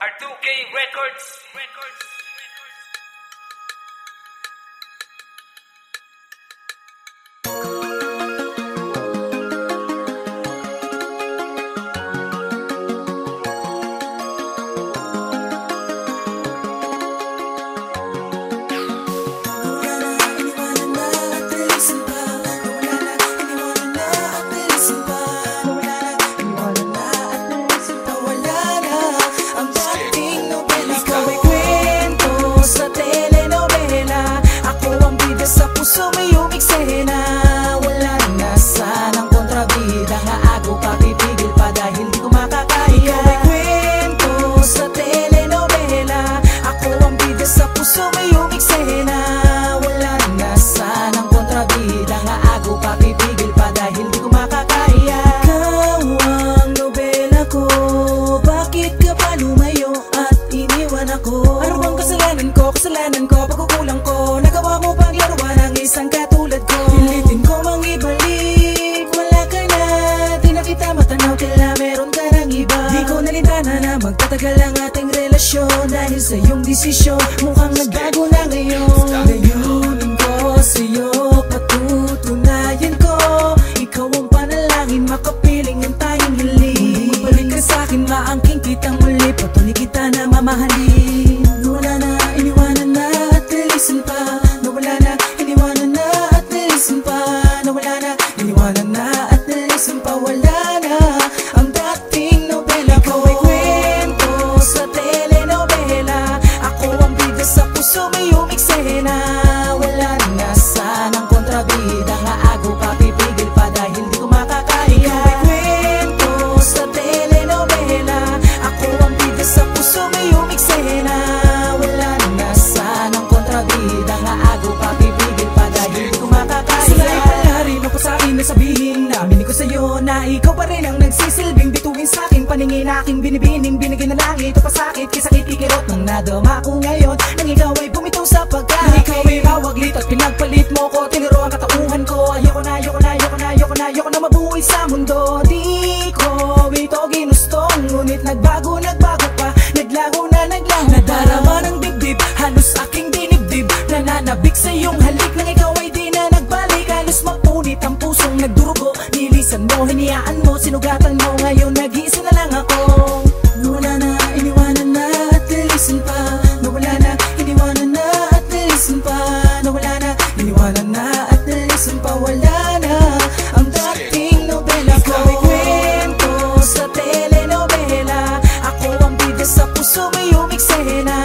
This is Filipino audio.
R2K Records. Puso may umiksena, wala na sanang kontrabida. Nga ako papipigil pa dahil di ko makakaya. Ikaw ay kwento sa telenovela, ako ang bida sa puso may umiksena. Wala na sanang kontrabida. Nga ako papipigil pa dahil di ko makakaya. Ikaw ang nobela ko, bakit ka pa lumayo at iniwan ako? Ano bang kasalanan ko? Kasalanan ko, pagkukulang ko. Nagawa mo pang laruan ang isang katulad ko. Pilitin ko mang ibalik, wala ka na. Di na kita matanaw, kaya meron ka ng iba. Di ko nalintana na magtatagal ang ating relasyon. Dahil sa iyong desisyon, mukhang nagbago na ngayon. Layunin ko sa'yo, patutunayan ko. Ikaw ang panalangin, makapiling ang tayong hiling. Balik ka sa'kin, maangking kitang muli. Patuloy kita na mamahalin. Wala na, iniwanan na at listen pa. Nawala na, iniwanan na at listen pa. Nawala na, iniwanan na at listen pa. Wala na ang dating nobela ko. Ikaw ay kwento sa telenovela, ako ang bida sa puso may umiksena. Wala na sanang kontrabida. Nga ako papipigil pa dahil di ko makakaya. Ikaw ay kwento sa telenovela, ako ang bida sa puso may umiksena. Wala na sanang kontrabida. Nga ako papipigil pa dahil di ko makakaya. Sila pala rin ako sa'kin na sabihin, naaminin ko sa'yo na ikaw pa rin ang nagsisilbing bituin sa'kin. Paningin aking binibining, binigyan na lang ito pasakit. Kisakit kikirot nang nadama ko ngayon. Nang ikaw ay bumitaw sa pagkain. Nang ikaw ay rawaglit at pinagpalit mo ko. Tiniro ang katauhan ko. Ayoko na, ayoko na, ayoko na, ayoko na, ayoko na mabuhay sa mundo. Di ko ito ginustong, ngunit nagbago pa. Naglaho na naglaho. Nadarama ng dibdib, halos aking dinibdib. Nananabik sa iyong halik, nang ikaw ay di na nagbalik. Halos mapunit ang pusong nagdurugo. Nilisan mo, hiniyaan mo, sinugatan mo. Ngayon nag-iisa na lang ako. Nawala na, iniwanan na at listen pa. Nawala na, iniwanan na at listen pa. Nawala na, iniwanan na at listen pa. Wala na ang dating nobela ko. Ikaw ay kwento sa telenovela, ako ang bida sa puso may umiksena.